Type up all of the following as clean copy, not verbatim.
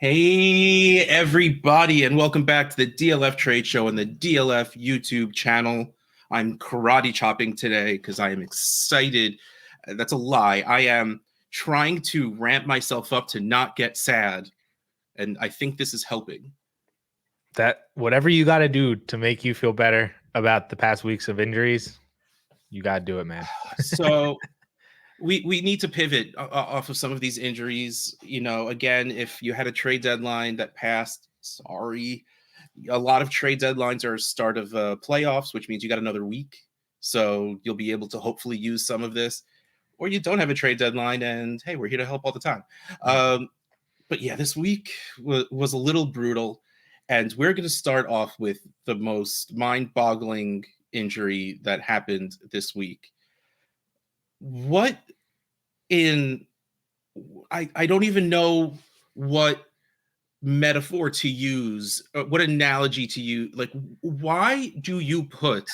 Hey, everybody, and welcome back to the DLF Trade Show and the DLF YouTube channel. I'm karate chopping today because I am excited. That's a lie. I am trying to ramp myself up to not get sad, and I think this is helping. That whatever you got to do to make you feel better about the past weeks of injuries, you got to do it, man. So we need to pivot off of some of these injuries. Again, if you had a trade deadline that passed, sorry. A lot of trade deadlines are start of playoffs, which means you got another week. So you'll be able to hopefully use some of this. Or you don't have a trade deadline, and hey, we're here to help all the time. But yeah, this week was a little brutal. And we're going to start off with the most mind-boggling injury that happened this week. What in I don't even know what metaphor to use, what analogy to use. Like, why do you put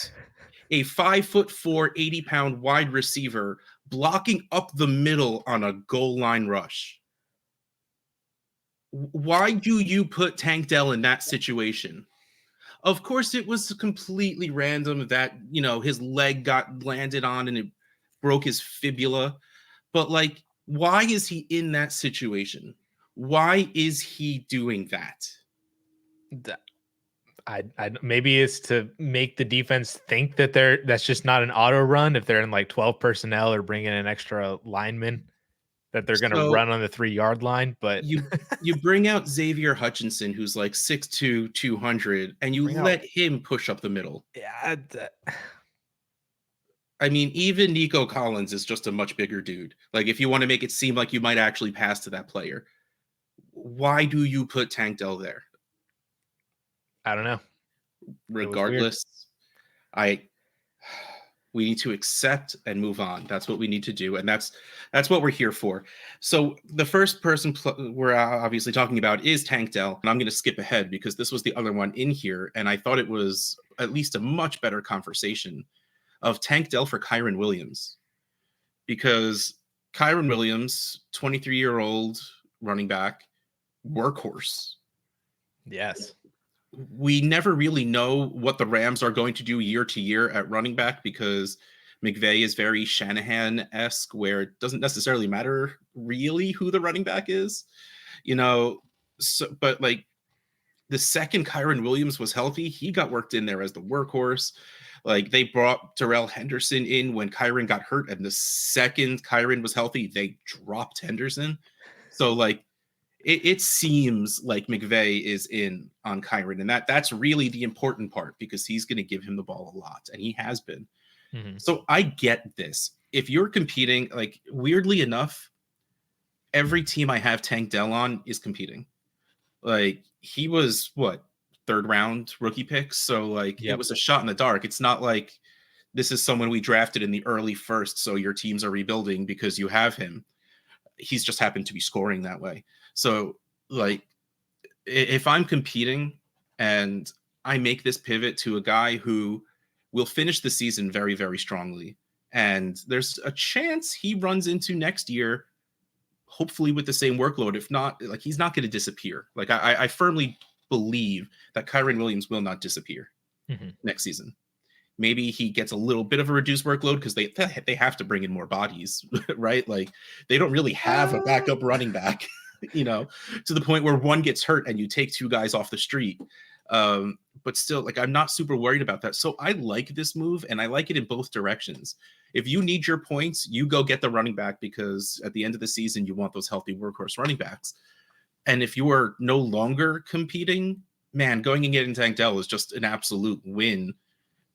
a 5'4", 80-pound wide receiver blocking up the middle on a goal line rush? Why do you put Tank Dell in that situation? Of course, it was completely random that, his leg got landed on and it broke his fibula. But, like, why is he in that situation? Why is he doing that? I maybe it's to make the defense think that that's just not an auto run if they're in like 12 personnel or bringing an extra lineman that they're going to run on the 3-yard line. But you bring out Xavier Hutchinson, who's like 6'2", 200, and you let him push up the middle. Yeah. I mean, even Nico Collins is just a much bigger dude. Like, if you want to make it seem like you might actually pass to that player, why do you put Tank Dell there? I don't know. Regardless, we need to accept and move on. That's what we need to do, and that's what we're here for. So the first person we're obviously talking about is Tank Dell, and I'm going to skip ahead because this was the other one in here, and I thought it was at least a much better conversation of Tank Dell for Kyren Williams, because Kyren Williams, 23-year-old running back, workhorse. Yes. We never really know what the Rams are going to do year to year at running back because McVay is very Shanahan-esque, where it doesn't necessarily matter really who the running back is, but like the second Kyren Williams was healthy, he got worked in there as the workhorse. Like, they brought Darrell Henderson in when Kyren got hurt, and the second Kyren was healthy, they dropped Henderson. So, like, it seems like McVay is in on Kyren, and that's really the important part because he's going to give him the ball a lot, and he has been. Mm-hmm. So I get this. If you're competing, like, weirdly enough, every team I have Tank Dell on is competing. Like, he was, third round rookie picks, so, like, It was a shot in the dark. It's not like this is someone we drafted in the early first, so your teams are rebuilding because you have him. He's just happened to be scoring that way. So, like, if I'm competing and I make this pivot to a guy who will finish the season very, very strongly, and there's a chance he runs into next year, hopefully with the same workload. If not, like, he's not going to disappear. Like, I firmly believe that Kyren Williams will not disappear next season. Maybe he gets a little bit of a reduced workload because they have to bring in more bodies, right? Like, they don't really have a backup running back, to the point where one gets hurt and you take two guys off the street. But still, like, I'm not super worried about that. So I like this move, and I like it in both directions. If you need your points, you go get the running back, because at the end of the season, you want those healthy workhorse running backs. And if you are no longer competing, man, going and getting Tank Dell is just an absolute win.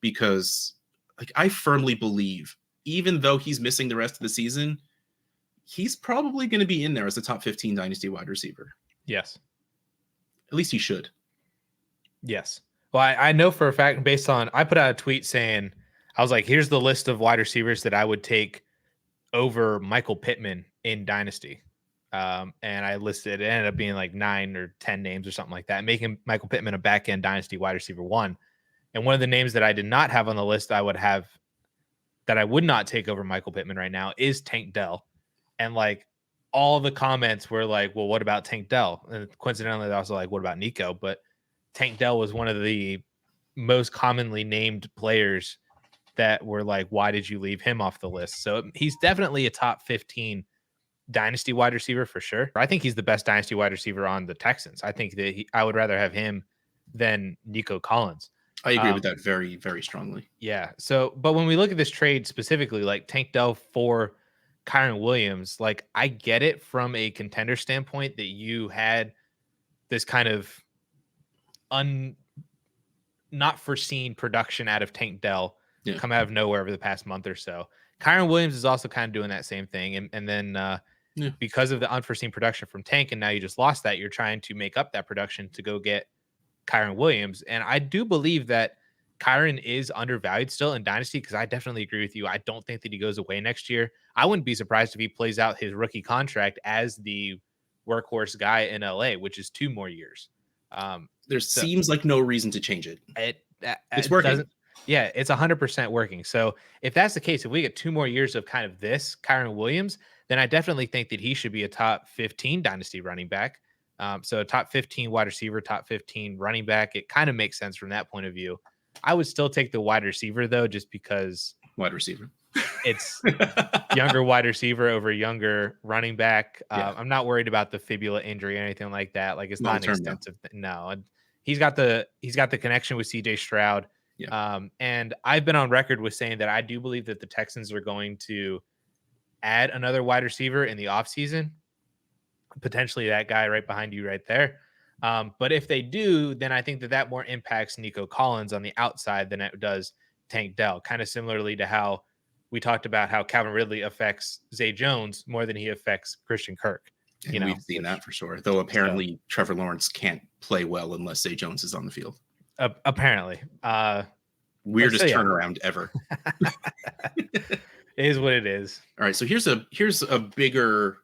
Because, like, I firmly believe, even though he's missing the rest of the season, he's probably going to be in there as a top 15 Dynasty wide receiver. Yes. At least he should. Yes. Well, I know for a fact, based on, I put out a tweet saying, I was like, here's the list of wide receivers that I would take over Michael Pittman in Dynasty. And I listed, it ended up being like 9 or 10 names or something like that, making Michael Pittman a back-end Dynasty wide receiver 1. And one of the names that I did not have on the list I would not take over Michael Pittman right now is Tank Dell. And, like, all the comments were like, well, what about Tank Dell? And coincidentally, they're also like, what about Nico? But Tank Dell was one of the most commonly named players that were like, why did you leave him off the list? So he's definitely a top 15 dynasty wide receiver for sure. I think he's the best dynasty wide receiver on the Texans. I think that I would rather have him than Nico Collins. I agree with that very, very strongly. Yeah. So, but when we look at this trade specifically, like Tank Dell for Kyron Williams, like I get it from a contender standpoint that you had this kind of not foreseen production out of Tank Dell come out of nowhere over the past month or so. Kyron Williams is also kind of doing that same thing. And then because of the unforeseen production from Tank, and now you just lost that, you're trying to make up that production to go get Kyron Williams. And I do believe that Kyron is undervalued still in Dynasty, because I definitely agree with you. I don't think that he goes away next year. I wouldn't be surprised if he plays out his rookie contract as the workhorse guy in LA, which is 2 more years. Seems like no reason to change it. It's working. Yeah, it's 100% working. So if that's the case, if we get 2 more years of kind of this Kyron Williams, then I definitely think that he should be a top 15 dynasty running back. So a top 15 wide receiver, top 15 running back. It kind of makes sense from that point of view. I would still take the wide receiver though, just because wide receiver. It's younger wide receiver over younger running back. I'm not worried about the fibula injury or anything like that. Like it's not an extensive thing. No. And he's got the connection with CJ Stroud. Yeah. And I've been on record with saying that I do believe that the Texans are going to add another wide receiver in the offseason, potentially that guy right behind you right there. But if they do, then I think that more impacts Nico Collins on the outside than it does Tank Dell, kind of similarly to how we talked about how Calvin Ridley affects Zay Jones more than he affects Christian Kirk. And we've seen that for sure. Though apparently Trevor Lawrence can't play well unless Zay Jones is on the field. Apparently. Weirdest turnaround ever. It is what it is. All right. So here's a bigger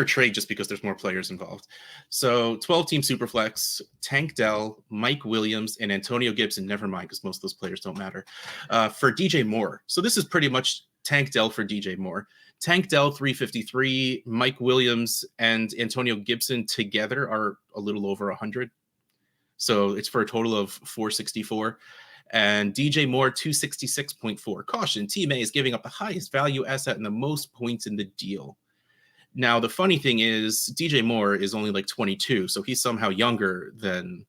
trade just because there's more players involved. So 12-team Superflex, Tank Dell, Mike Williams, and Antonio Gibson, never mind because most of those players don't matter, for DJ Moore. So this is pretty much Tank Dell for DJ Moore. Tank Dell, 353, Mike Williams and Antonio Gibson together are a little over 100. So it's for a total of 464. And DJ Moore, 266.4. Caution, Team A is giving up the highest value asset and the most points in the deal. Now, the funny thing is DJ Moore is only like 22, so he's somehow younger than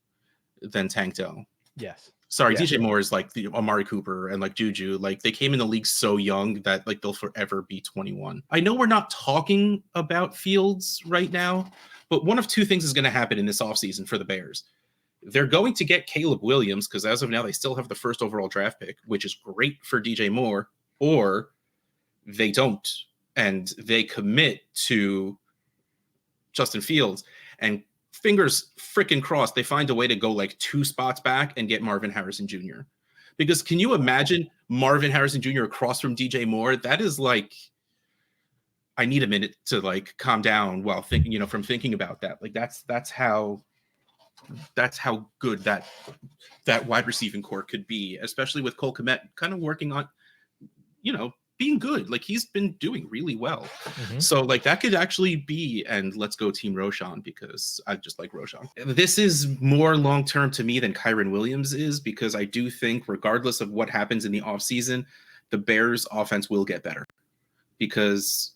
Tank Dell. Yes. Sorry, DJ Moore is like the Amari Cooper and like Juju. Like they came in the league so young that like they'll forever be 21. I know we're not talking about Fields right now, but one of two things is going to happen in this offseason for the Bears. They're going to get Caleb Williams because as of now, they still have the first overall draft pick, which is great for DJ Moore, or they don't. And they commit to Justin Fields, and fingers freaking crossed, they find a way to go like 2 spots back and get Marvin Harrison Jr. Because can you imagine Marvin Harrison Jr. across from DJ Moore? That is like, I need a minute to like calm down while thinking, from thinking about that. Like that's how good that wide receiving core could be, especially with Cole Kmet kind of working on, being good. Like he's been doing really well. Mm-hmm. So like that could actually be, and let's go Team Roshan because I just like Roshan. This is more long-term to me than Kyron Williams is, because I do think regardless of what happens in the offseason, the Bears offense will get better because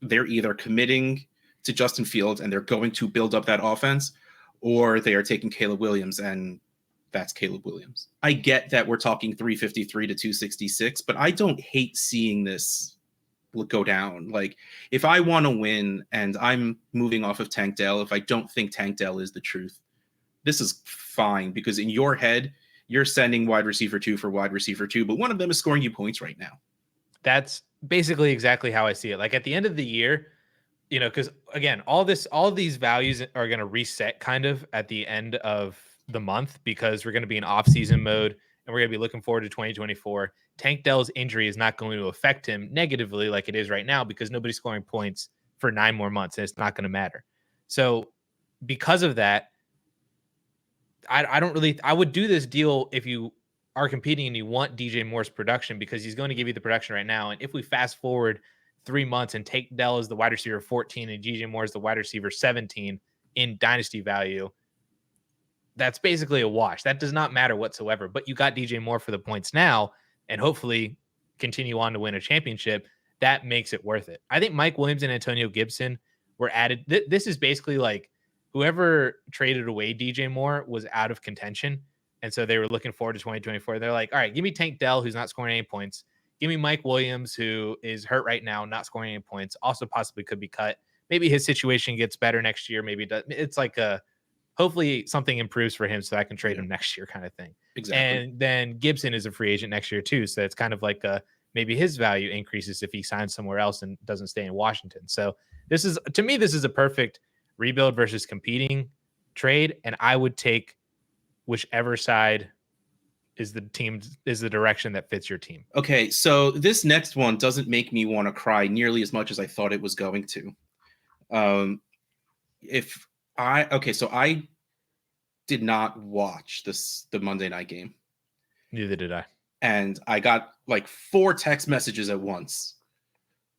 they're either committing to Justin Fields and they're going to build up that offense, or they are taking Caleb Williams, and that's Caleb Williams. I get that we're talking 353 to 266, but I don't hate seeing this go down. Like if I want to win and I'm moving off of Tank Dell, if I don't think Tank Dell is the truth, this is fine, because in your head, you're sending wide receiver 2 for wide receiver 2, but one of them is scoring you points right now. That's basically exactly how I see it. Like at the end of the year, because again, all these values are going to reset kind of at the end of the month, because we're going to be in off-season mode and we're going to be looking forward to 2024. Tank Dell's injury is not going to affect him negatively like it is right now, because nobody's scoring points for 9 more months and it's not going to matter. So because of that, I would do this deal if you are competing and you want DJ Moore's production, because he's going to give you the production right now. And if we fast forward 3 months and Tank Dell is the wide receiver 14 and DJ Moore is the wide receiver 17 in dynasty value, that's basically a wash. That does not matter whatsoever. But you got DJ Moore for the points now, and hopefully continue on to win a championship. That makes it worth it. I think Mike Williams and Antonio Gibson were added. This is basically like whoever traded away DJ Moore was out of contention. And so they were looking forward to 2024. They're like, all right, give me Tank Dell, who's not scoring any points. Give me Mike Williams, who is hurt right now, not scoring any points. Also possibly could be cut. Maybe his situation gets better next year. Maybe it does. It's like hopefully something improves for him so I can trade him next year kind of thing. Exactly. And then Gibson is a free agent next year too. So it's kind of like maybe his value increases if he signs somewhere else and doesn't stay in Washington. So this is, to me, this is a perfect rebuild versus competing trade. And I would take whichever side is the direction that fits your team. Okay, so this next one doesn't make me want to cry nearly as much as I thought it was going to. So I did not watch the Monday night game. Neither did I. And I got like 4 text messages at once.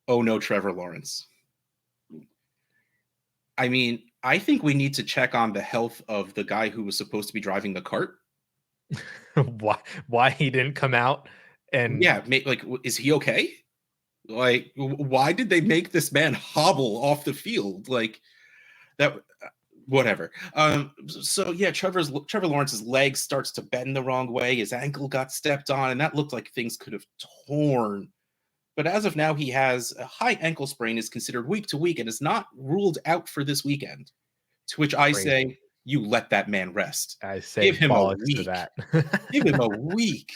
Oh no, Trevor Lawrence. I mean, I think we need to check on the health of the guy who was supposed to be driving the cart. Why he didn't come out and is he okay? Like, why did they make this man hobble off the field like that? Whatever. So yeah, Trevor Lawrence's leg starts to bend the wrong way. His ankle got stepped on, and that looked like things could have torn. But as of now, he has a high ankle sprain, is considered week to week, and is not ruled out for this weekend. To which I say, you let that man rest. I say, give him a week. To that. Give him a week.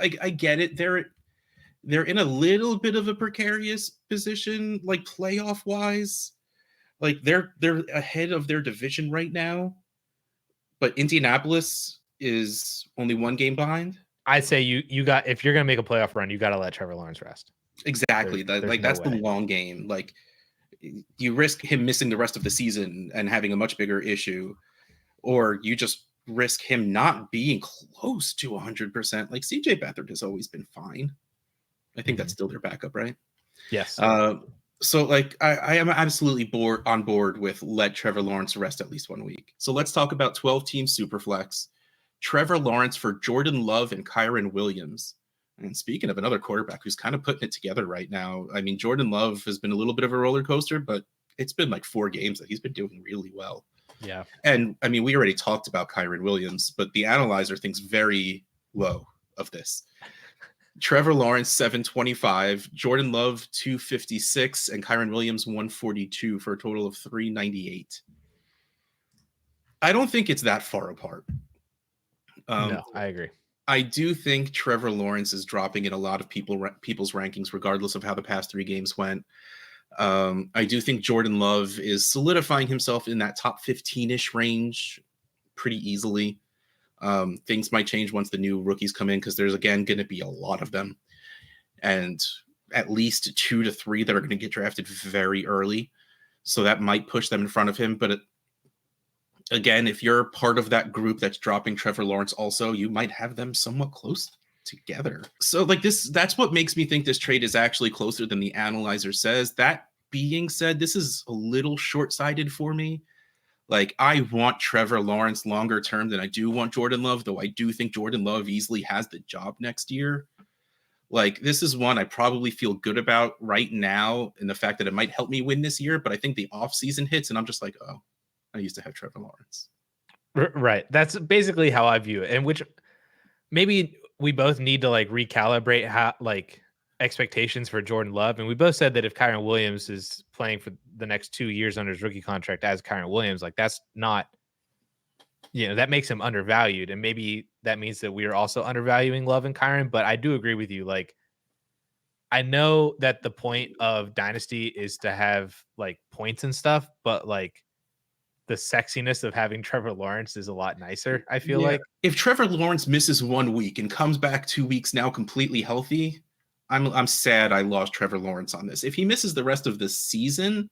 I get it. They're in a little bit of a precarious position, like playoff wise. Like they're ahead of their division right now, but Indianapolis is only 1 game behind. I say you got, if you're gonna make a playoff run, you got to let Trevor Lawrence rest. Exactly. That's the long game. Like you risk him missing the rest of the season and having a much bigger issue, or you just risk him not being close to 100%. Like CJ Beathard has always been fine. I think that's still their backup, right? Yes. So like I am absolutely on board with let Trevor Lawrence rest at least 1 week. So let's talk about 12-team Superflex. Trevor Lawrence for Jordan Love and Kyren Williams. And speaking of another quarterback who's kind of putting it together right now, I mean, Jordan Love has been a little bit of a roller coaster, but it's been like 4 games that he's been doing really well. Yeah. And I mean, we already talked about Kyren Williams, but the analyzer thinks very low of this. Trevor Lawrence 725, Jordan Love 256, and Kyren Williams 142 for a total of 398. I don't think it's that far apart. No, I agree. I do think Trevor Lawrence is dropping in a lot of people's rankings, regardless of how the past 3 games went. I do think Jordan Love is solidifying himself in that top 15-ish range pretty easily. Things might change once the new rookies come in, because there's again going to be a lot of them, and at least 2 to 3 that are going to get drafted very early. So that might push them in front of him. But again, if you're part of that group that's dropping Trevor Lawrence also, you might have them somewhat close together. So like that's what makes me think this trade is actually closer than the analyzer says. That being said, this is a little short-sighted for me. Like, I want Trevor Lawrence longer term than I do want Jordan Love, though I do think Jordan Love easily has the job next year. Like, this is one I probably feel good about right now in the fact that it might help me win this year, but I think the offseason hits and I'm just like, oh, I used to have Trevor Lawrence. Right. That's basically how I view it. And which maybe we both need to like recalibrate how like expectations for Jordan Love. And we both said that if Kyren Williams is playing for the next 2 years under his rookie contract as Kyren Williams, like that's not, that makes him undervalued. And maybe that means that we are also undervaluing Love and Kyren. But I do agree with you. Like, I know that the point of Dynasty is to have like points and stuff, but like the sexiness of having Trevor Lawrence is a lot nicer, I feel like. If Trevor Lawrence misses 1 week and comes back 2 weeks now completely healthy, I'm sad I lost Trevor Lawrence on this. If he misses the rest of the season,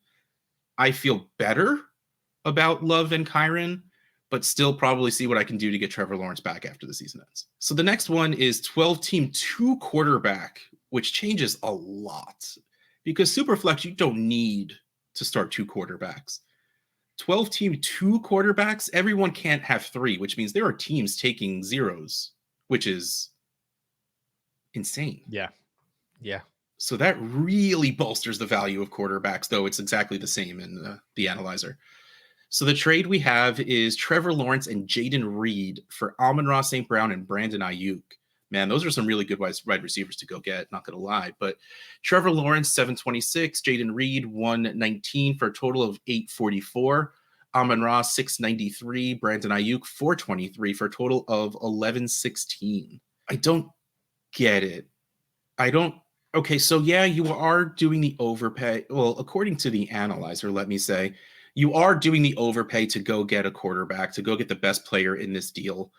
I feel better about Love and Kyren, but still probably see what I can do to get Trevor Lawrence back after the season ends. So the next one is 12-team 2 quarterback, which changes a lot. because Superflex, you don't need to start 2 quarterbacks. 12 team 2 quarterbacks, everyone can't have 3, which means there are teams taking zeros, which is insane. Yeah. Yeah. So that really bolsters the value of quarterbacks, though it's exactly the same in the analyzer. So the trade we have is Trevor Lawrence and Jaden Reed for Amon-Ra St. Brown and Brandon Ayuk. Man, those are some really good wide receivers to go get, not going to lie. But Trevor Lawrence, 726, Jaden Reed, 119 for a total of 844. Amon-Ra, 693, Brandon Ayuk, 423 for a total of 1116. I don't get it. Okay, so yeah, you are doing the overpay. Well, according to the analyzer, let me say, you are doing the overpay to go get a quarterback, to go get the best player in this deal.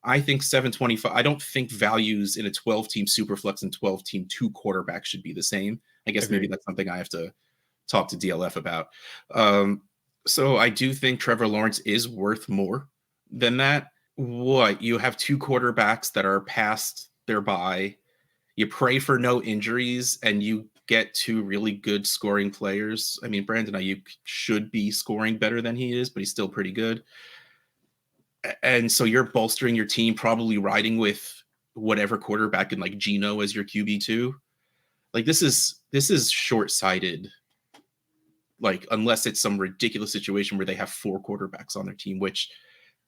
I think 725. I don't think values in a 12-team Superflex and 12-team 2 quarterbacks should be the same. I guess maybe that's something I have to talk to DLF about. So I do think Trevor Lawrence is worth more than that. What? You have 2 quarterbacks that are past their bye. You pray for no injuries, and you get 2 really good scoring players. I mean, Brandon Ayuk should be scoring better than he is, but he's still pretty good. And so you're bolstering your team, probably riding with whatever quarterback and like Geno as your QB2. Like this is short-sighted. Like unless it's some ridiculous situation where they have 4 quarterbacks on their team, which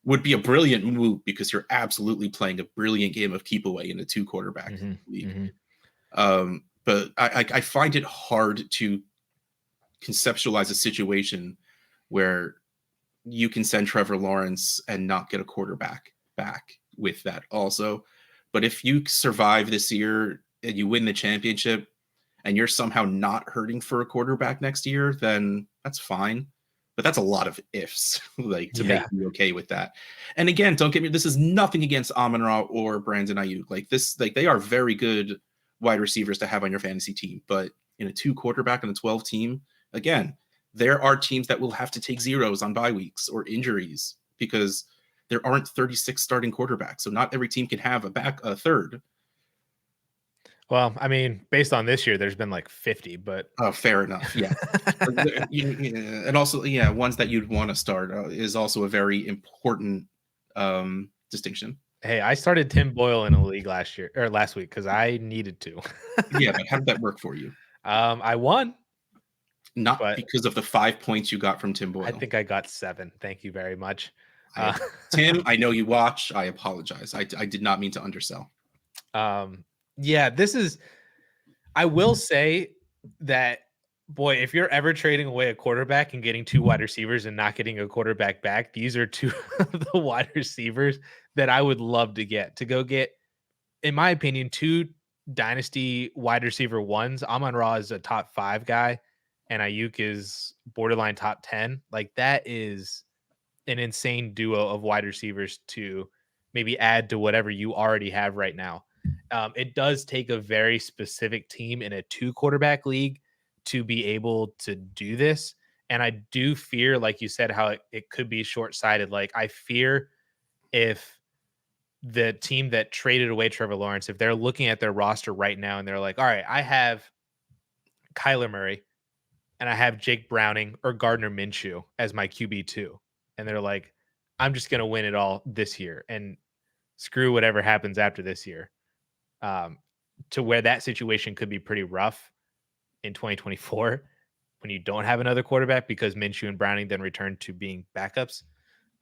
would be a brilliant move because you're absolutely playing a brilliant game of keep away in a 2 quarterback league. But I find it hard to conceptualize a situation where you can send Trevor Lawrence and not get a quarterback back with that also. But if you survive this year and you win the championship and you're somehow not hurting for a quarterback next year, then that's fine. But that's a lot of ifs, like to make me okay with that. And again, don't get me, this is nothing against Amon-Ra or Brandon Ayuk. Like they are very good wide receivers to have on your fantasy team. But in a 2 quarterback and a 12 team, again, there are teams that will have to take zeros on bye weeks or injuries because there aren't 36 starting quarterbacks. So not every team can have a third. Well, I mean, based on this year, there's been like 50, but fair enough. Yeah. And also, ones that you'd want to start is also a very important distinction. Hey, I started Tim Boyle in a league last week because I needed to. Yeah, but how did that work for you? I won. Not because of the 5 points you got from Tim Boyle. I think I got 7. Thank you very much. Tim, I know you watch. I apologize. I did not mean to undersell. Yeah, I will say that, boy, if you're ever trading away a quarterback and getting 2 wide receivers and not getting a quarterback back, these are 2 of the wide receivers that I would love to go get, in my opinion, 2 dynasty wide receiver ones. Amon-Ra is a top 5 guy and Ayuk is borderline top 10. Like that is an insane duo of wide receivers to maybe add to whatever you already have right now. It does take a very specific team in a 2 quarterback league to be able to do this. And I do fear, like you said, how it could be short-sighted. Like I fear if the team that traded away Trevor Lawrence, if they're looking at their roster right now and they're like, all right, I have Kyler Murray and I have Jake Browning or Gardner Minshew as my QB2. And they're like, I'm just going to win it all this year and screw whatever happens after this year. To where that situation could be pretty rough in 2024 when you don't have another quarterback because Minshew and Browning then return to being backups.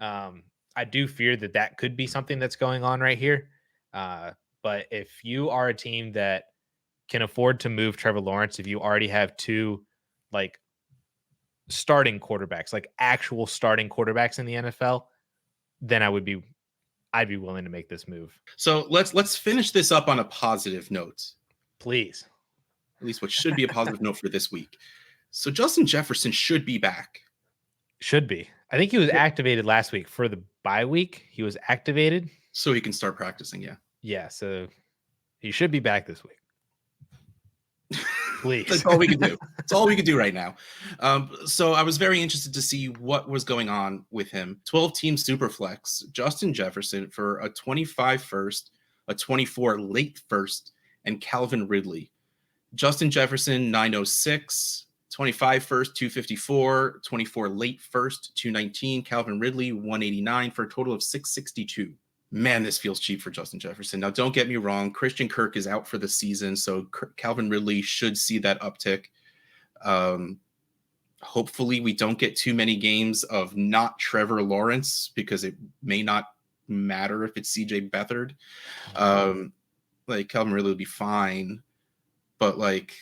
I do fear that could be something that's going on right here. But if you are a team that can afford to move Trevor Lawrence, if you already have 2 like starting quarterbacks, like actual starting quarterbacks in the NFL, then I'd be willing to make this move. So let's finish this up on a positive note. Please. At least what should be a positive note for this week. So Justin Jefferson should be back. Should be. I think he was activated last week for the bye week. He was activated. So he can start practicing, yeah. Yeah, so he should be back this week. Please. That's all we can do. That's all we can do right now. So I was very interested to see what was going on with him. 12-team Superflex, Justin Jefferson for a 25 first, a 24 late first, and Calvin Ridley. Justin Jefferson, 906. 25 first, 254. 24 late first, 219. Calvin Ridley, 189 for a total of 662. Man, this feels cheap for Justin Jefferson. Now, don't get me wrong. Christian Kirk is out for the season, so Calvin Ridley should see that uptick. Hopefully, we don't get too many games of not Trevor Lawrence, because it may not matter if it's CJ Beathard. Like, Calvin Ridley will be fine. But, like,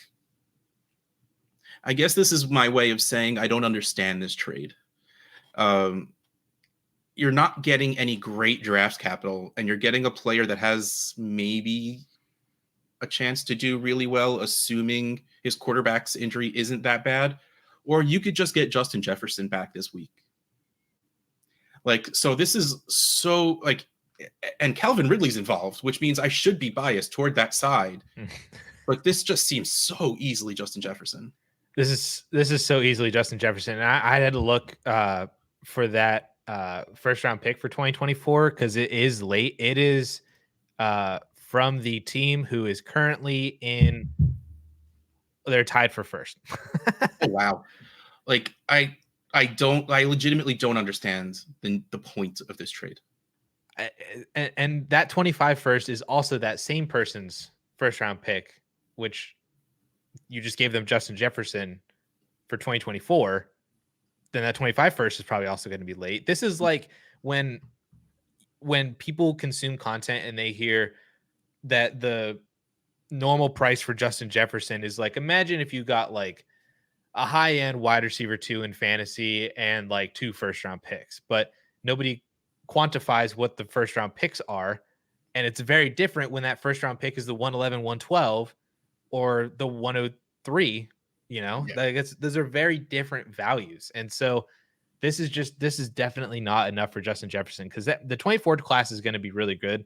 I guess this is my way of saying I don't understand this trade. You're not getting any great draft capital, and you're getting a player that has maybe a chance to do really well, assuming his quarterback's injury isn't that bad. Or you could just get Justin Jefferson back this week. Like, so this is so, like, and Calvin Ridley's involved, which means I should be biased toward that side. But this just seems so easily Justin Jefferson. This is so easily Justin Jefferson. And I had to look for that first round pick for 2024 because it is late. It is from the team who is currently in. They're tied for first. Oh, wow. Like, I legitimately don't understand the point of this trade. And that 25 first is also that same person's first round pick, which you just gave them Justin Jefferson for 2024. Then that 25 first is probably also going to be late. This is like when people consume content and they hear that the normal price for Justin Jefferson is like, imagine if you got like a high-end wide receiver 2 in fantasy and like 2 first-round picks, but nobody quantifies what the first-round picks are, and it's very different when that first-round pick is the 111, 112, or the 103. You know, like those are very different values, and so this is definitely not enough for Justin Jefferson because the 24 class is going to be really good,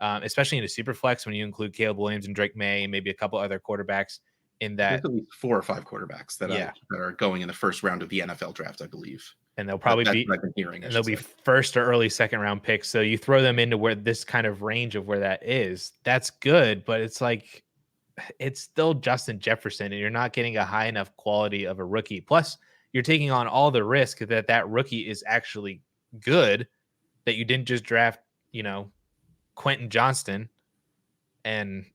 especially in a super flex when you include Caleb Williams and Drake May and maybe a couple other quarterbacks. In that, there's at least 4 or 5 quarterbacks that are going in the first round of the NFL draft, I believe. And they'll probably be what I've been hearing. And they'll be first or early second round picks. So you throw them into where this kind of range of where that is, that's good. But it's like, it's still Justin Jefferson, and you're not getting a high enough quality of a rookie. Plus, you're taking on all the risk that rookie is actually good, that you didn't just draft, Quentin Johnston. And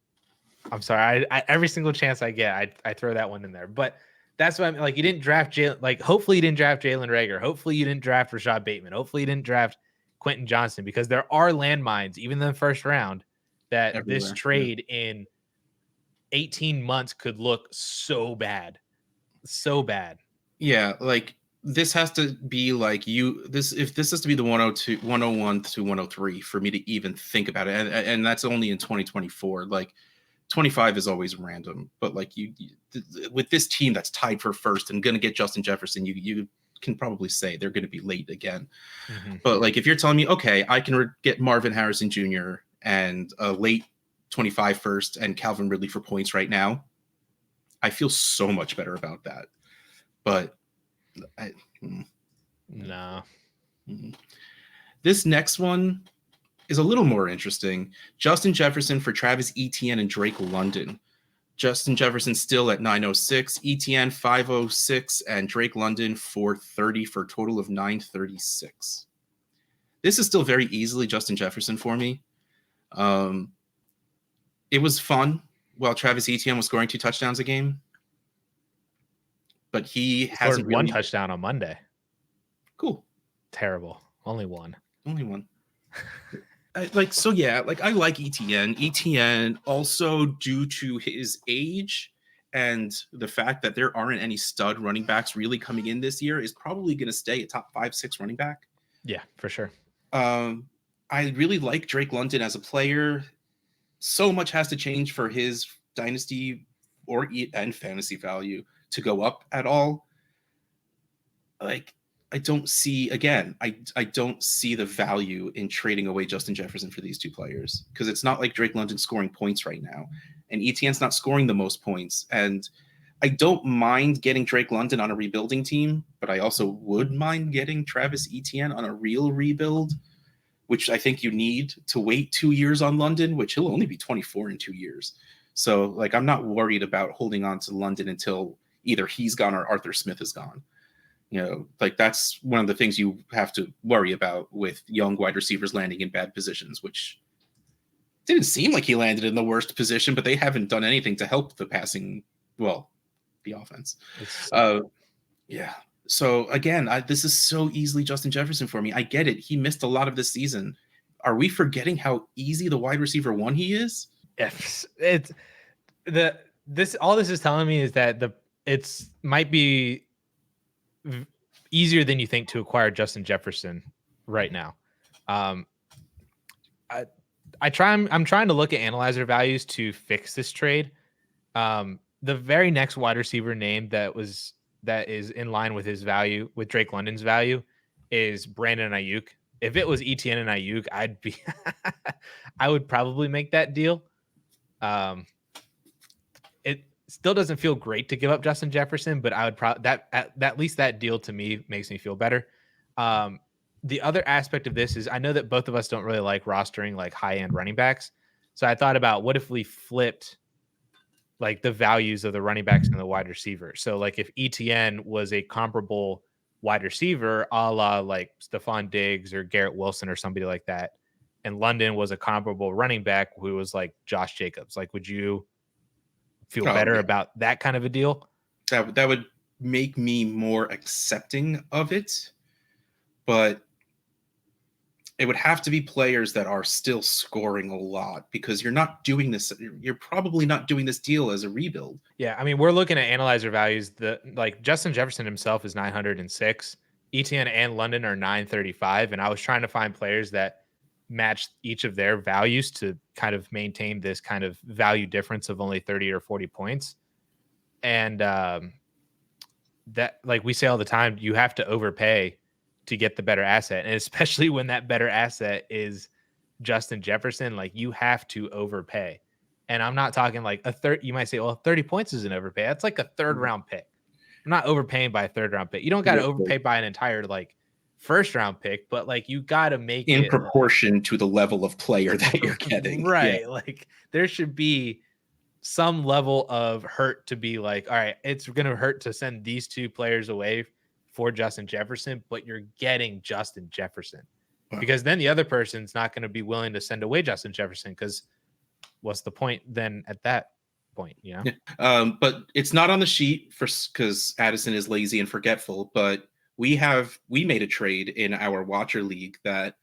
I'm sorry, I every single chance I get, I throw that one in there. But that's what I'm like. You didn't draft hopefully you didn't draft Jalen Reagor. Hopefully you didn't draft Rashad Bateman. Hopefully you didn't draft Quentin Johnston, because there are landmines, even in the first round, that everywhere. This trade in 18 months could look so bad. So bad. Yeah, like this has to be like if this has to be the 102, 101 to 103 for me to even think about it. And that's only in 2024. Like 25 is always random, but like you with this team that's tied for first and going to get Justin Jefferson, you can probably say they're going to be late again. Mm-hmm. But like if you're telling me, okay, I can get Marvin Harrison Jr. and a late 25 first and Calvin Ridley for points right now, I feel so much better about that. But no. This next one is a little more interesting. Justin Jefferson for Travis Etienne and Drake London. Justin Jefferson still at 906, Etienne 506, and Drake London 430 for a total of 936. This is still very easily Justin Jefferson for me. It was fun while Travis Etienne was scoring 2 touchdowns a game, but he hasn't scored 1 touchdown on Monday. Cool. Terrible. Only one. I like Etienne. Etienne, also due to his age and the fact that there aren't any stud running backs really coming in this year, is probably going to stay a top 5-6 running back. Yeah, for sure. I really like Drake London as a player. So much has to change for his dynasty and fantasy value to go up at all. Like, I don't see the value in trading away Justin Jefferson for these 2 players, because it's not like Drake London's scoring points right now, and Etienne's not scoring the most points. And I don't mind getting Drake London on a rebuilding team, but I also would mind getting Travis Etienne on a real rebuild, which I think you need to wait 2 years on London, which he'll only be 24 in 2 years. So like I'm not worried about holding on to London until either he's gone or Arthur Smith is gone. Like that's one of the things you have to worry about with young wide receivers landing in bad positions, which didn't seem like he landed in the worst position, but they haven't done anything to help the passing, well, the offense. Yeah. So again, this is so easily Justin Jefferson for me. I get it. He missed a lot of this season. Are we forgetting how easy the wide receiver one he is? Yes. All this is telling me is that it's might be easier than you think to acquire Justin Jefferson right now. I'm trying to look at analyzer values to fix this trade. The very next wide receiver name that is in line with his value, with Drake London's value, is Brandon Ayuk. If it was ETN and Ayuk, I would probably make that deal. It still doesn't feel great to give up Justin Jefferson, but I would at least that deal to me makes me feel better. The other aspect of this is I know that both of us don't really like rostering like high-end running backs. So I thought about what if we flipped like the values of the running backs and the wide receiver. So like if ETN was a comparable wide receiver, a la like Stephon Diggs or Garrett Wilson or somebody like that, and London was a comparable running back who was like Josh Jacobs, like would you feel better about that kind of a deal? That would make me more accepting of it, but it would have to be players that are still scoring a lot because you're probably not doing this deal as a rebuild. Yeah, I mean, we're looking at analyzer values. Like Justin Jefferson himself is 906. ETN and London are 935. And I was trying to find players that match each of their values to kind of maintain this kind of value difference of only 30 or 40 points. And that, like we say all the time, you have to overpay to get the better asset. And especially when that better asset is Justin Jefferson, like you have to overpay. And I'm not talking like a third. You might say, well, 30 points is an overpay. That's like a third round pick. I'm not overpaying by a third round pick. You don't got to overpay by an entire like first round pick, but like you got to make in it proportion to the level of player that you're getting. Right. Yeah. Like there should be some level of hurt to be like, all right, it's going to hurt to send these two players away for Justin Jefferson, but you're getting Justin Jefferson because then the other person's not going to be willing to send away Justin Jefferson because what's the point then at that point, you know? Yeah. But it's not on the sheet because Addison is lazy and forgetful, but we made a trade in our Watcher League that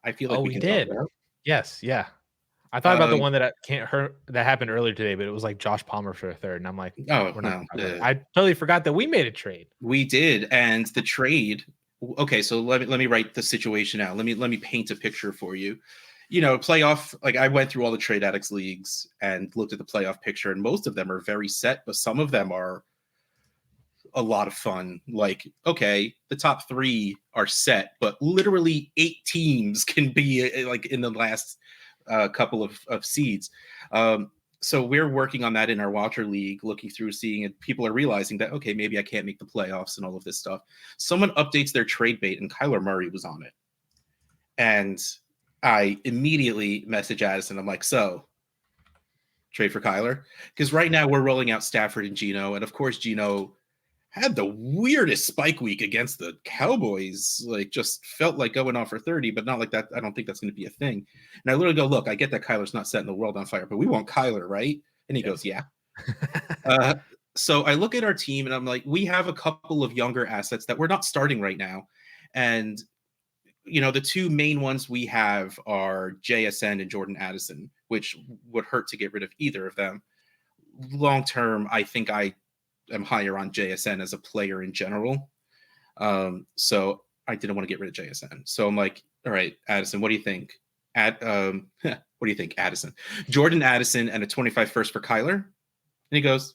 I feel like we can did. talk about. Yes. Yeah. I thought about the one that that happened earlier today, but it was like Josh Palmer for a third. And I'm like, I totally forgot that we made a trade. We did. And the trade. Okay. So let me write the situation out. Let me paint a picture for you. Playoff, like I went through all the Trade Addicts leagues and looked at the playoff picture, and most of them are very set, but some of them are a lot of fun. Like, okay, the top 3 are set, but literally 8 teams can be like in the last couple of seeds. So we're working on that in our Watcher League, looking through, seeing it. People are realizing that, okay, maybe I can't make the playoffs and all of this stuff. Someone updates their trade bait, and Kyler Murray was on it. And I immediately message Addison. I'm like, so trade for Kyler? Because right now we're rolling out Stafford and Geno. And of course, Geno had the weirdest spike week against the Cowboys. Like just felt like going off for 30, but not like that. I don't think that's going to be a thing. And I literally go, look, I get that Kyler's not setting the world on fire, but we want Kyler, right? And he goes, yeah. So I look at our team and I'm like, we have a couple of younger assets that we're not starting right now. And the 2 main ones we have are JSN and Jordan Addison, which would hurt to get rid of either of them. Long term, I think I am higher on JSN as a player in general. So I didn't want to get rid of JSN. So I'm like, all right, Addison, what do you think? What do you think, Addison? Jordan Addison and a 25 first for Kyler? And he goes,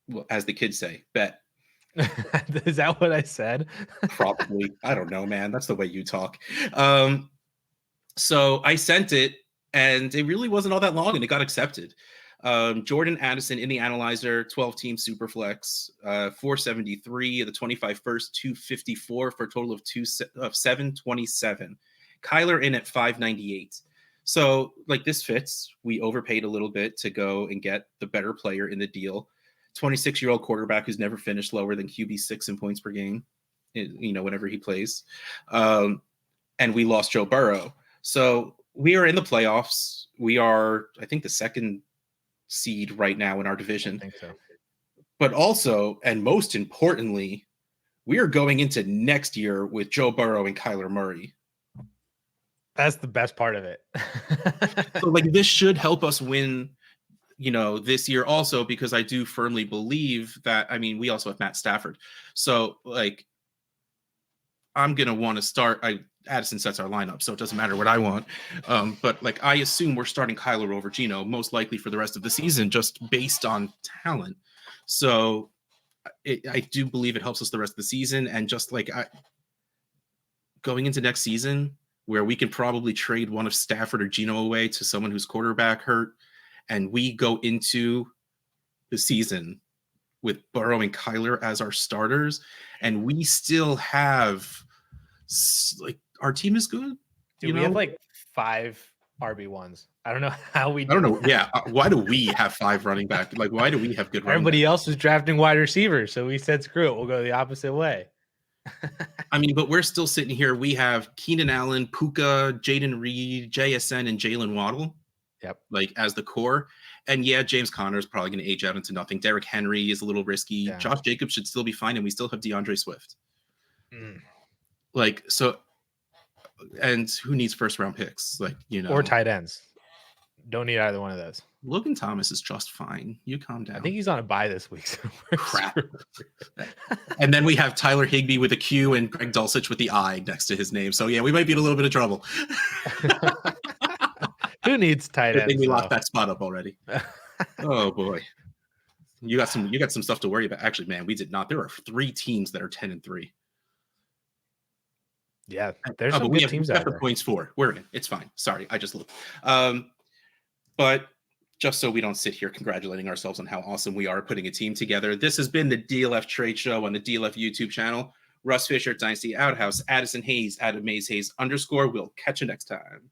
well, as the kids say, bet. Is that what I said? Probably. I don't know, man. That's the way you talk. So I sent it, and it really wasn't all that long, and it got accepted. Jordan Addison in the analyzer, 12-team Superflex, 473, the 25 first, 254 for a total of 727. Kyler in at 598. So like this fits. We overpaid a little bit to go and get the better player in the deal. 26-year-old quarterback who's never finished lower than QB6 in points per game, whenever he plays. And we lost Joe Burrow. So we are in the playoffs. We are, I think, the second seed right now in our division. I think so. But also, and most importantly, we are going into next year with Joe Burrow and Kyler Murray. That's the best part of it. So like this should help us win, this year also, because I do firmly believe that, I mean, we also have Matt Stafford. So like, I'm going to want to start, Addison sets our lineup, so it doesn't matter what I want. But like, I assume we're starting Kyler over Geno, most likely for the rest of the season, just based on talent. So I do believe it helps us the rest of the season. And just like going into next season, where we can probably trade one of Stafford or Geno away to someone whose quarterback hurt, and we go into the season with Burrow and Kyler as our starters, and we still have, like, our team is good. Dude, we have like 5 RB1s. I don't know how we. I don't know. Yeah, why do we have 5 running back? Like, why do we have good running Everybody back? else was drafting wide receivers, so we said, screw it, we'll go the opposite way. I mean, but we're still sitting here. We have Keenan Allen, Puka, Jaden Reed, JSN, and Jalen Waddle. Yep. Like as the core. And yeah, James Conner is probably going to age out into nothing. Derrick Henry is a little risky. Yeah. Josh Jacobs should still be fine. And we still have DeAndre Swift. Like, so, and who needs first round picks? Like, or tight ends. Don't need either one of those. Logan Thomas is just fine. You calm down. I think he's on a bye this week. So crap. And then we have Tyler Higbee with a Q and Greg Dulcich with the I next to his name. So yeah, we might be in a little bit of trouble. Who needs tight ends? I think we locked that spot up already. Oh boy. You got some stuff to worry about. Actually, man, we did not. There are 3 teams that are 10-3. Yeah, there's some good teams out there. Points for. We're in. It's fine. Sorry, I just looked. But just so we don't sit here congratulating ourselves on how awesome we are putting a team together, this has been the DLF Trade Show on the DLF YouTube channel. Russ Fisher, Dynasty Outhouse, Addison Hayes, Adam Mays Hayes _. We'll catch you next time.